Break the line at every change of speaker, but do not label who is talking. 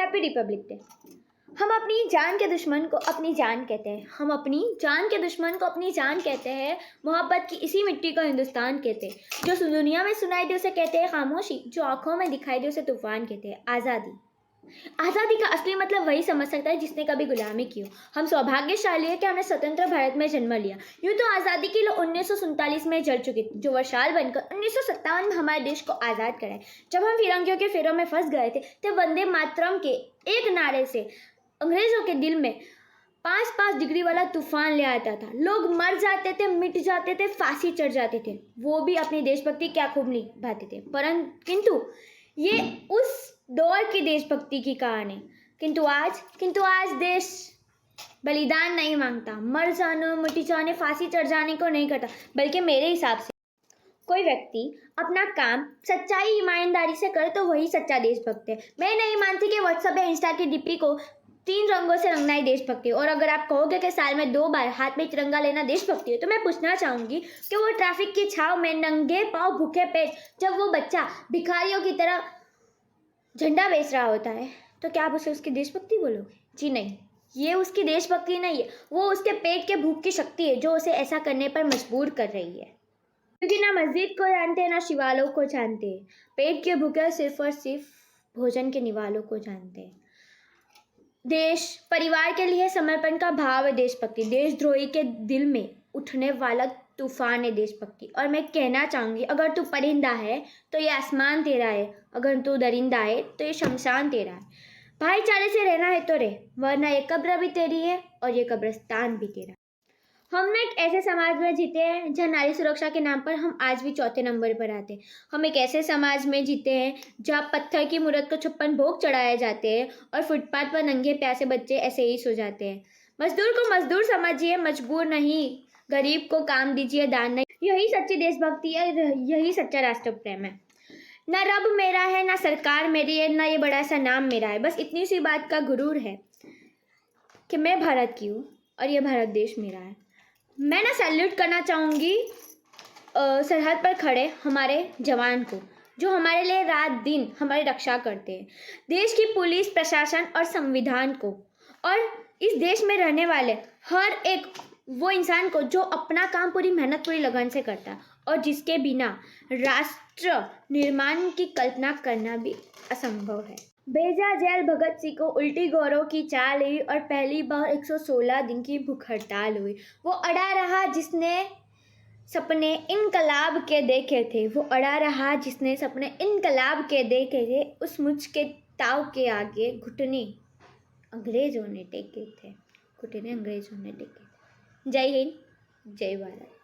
Happy Republic day. हम अपनी जान के दुश्मन को अपनी जान कहते हैं, हम अपनी जान के दुश्मन को अपनी जान कहते हैं। मोहब्बत की इसी मिट्टी को हिंदुस्तान कहते हैं। जो दुनिया में सुनाई दे उसे कहते हैं खामोशी, जो आंखों में दिखाई दे उसे तूफान कहते हैं। आज़ादी। आज़ादी का असली मतलब वही समझ सकता है जिसने कभी गुलामी की हो। हम सौभाग्यशाली है कि हमने स्वतंत्र भारत में जन्म लिया। यूँ तो आज़ादी के लिए 1947 में जल चुकी थी, जो वर्षाल बनकर 1957 में हमारे देश को आज़ाद कराए। जब हम फिरंगियों के फेरों में फंस गए थे, तब वंदे मातरम के एक नारे से अंग्रेजों के दिल में 5-5 डिग्री वाला तूफान ले आता था। लोग मर जाते थे, मिट जाते थे, फांसी चढ़ जाते थे, वो भी अपनी देशभक्ति क्या खूब निभाते थे। किंतु ये उस दौर की देशभक्ति की कहानी। किंतु आज देश बलिदान नहीं मांगता, मर जाने, मिट जाने, फांसी चढ़ जाने को नहीं करता, बल्कि मेरे हिसाब से कोई व्यक्ति अपना काम सच्चाई ईमानदारी से करे तो वही सच्चा देशभक्त है। मैं नहीं मानती कि व्हाट्सएप या इंस्टा की डीपी को 3 रंगों से रंगना ही देशभक्ति है। और अगर आप कहोगे कि साल में 2 बार हाथ में तिरंगा लेना देशभक्ति है, तो मैं पूछना चाहूँगी कि वो ट्रैफिक की छाव में नंगे पाँव भूखे पेट जब वो बच्चा भिखारियों की तरह झंडा बेच रहा होता है, तो क्या आप उसे उसकी देशभक्ति बोलोगे? जी नहीं, ये उसकी देशभक्ति नहीं है, वो उसके पेट के भूख की शक्ति है जो उसे ऐसा करने पर मजबूर कर रही है। क्योंकि ना मस्जिद को जानते हैं, ना शिवालों को जानते हैं, पेट के भूखे सिर्फ और सिर्फ भोजन के निवालों को जानते हैं। देश परिवार के लिए समर्पण का भाव है देशभक्ति। देशद्रोही के दिल में उठने वाला तूफान है देशभक्ति। और मैं कहना चाहूँगी, अगर तू परिंदा है तो ये आसमान तेरा है, अगर तू दरिंदा है तो ये शमशान तेरा है। भाईचारे से रहना है तो रह, वरना ये कब्र भी तेरी है और ये कब्रिस्तान भी तेरा। हमने एक ऐसे समाज में जीते हैं जहाँ नारी सुरक्षा के नाम पर हम आज भी 4थे नंबर पर आते हैं। हम एक ऐसे समाज में जीते हैं जहाँ पत्थर की मूर्त को 56 भोग चढ़ाए जाते हैं और फुटपाथ पर नंगे प्यासे बच्चे ऐसे ही सो जाते हैं। मजदूर को मजदूर समझिए, मजबूर नहीं, गरीब को काम दीजिए, दान नहीं। यही सच्ची देशभक्ति है, यही सच्चा राष्ट्र प्रेम है। ना रब मेरा है, ना सरकार मेरी है, ना ये बड़ा सा नाम मेरा है। बस इतनी सी बात का गुरूर है कि मैं भारत की हूँ और ये भारत देश मेरा है। मैं ना सैल्यूट करना चाहूँगी सरहद पर खड़े हमारे जवान को, जो हमारे लिए रात दिन हमारी रक्षा करते हैं। देश की पुलिस, प्रशासन और संविधान को, और इस देश में रहने वाले हर एक वो इंसान को जो अपना काम पूरी मेहनत, पूरी लगन से करता है और जिसके बिना राष्ट्र निर्माण की कल्पना करना भी असंभव है। भेजा जेल भगत सिंह को, उल्टी गौरव की चाल हुई और पहली बार 116 दिन की भूख हड़ताल हुई। वो अड़ा रहा जिसने सपने इनकलाब के देखे थे, वो अड़ा रहा जिसने सपने इनकलाब के देखे थे। उस मुझ के ताव के आगे घुटने अंग्रेजों ने टेके थे, घुटने अंग्रेजों ने टेके थे। जय हिंद, जय भारत।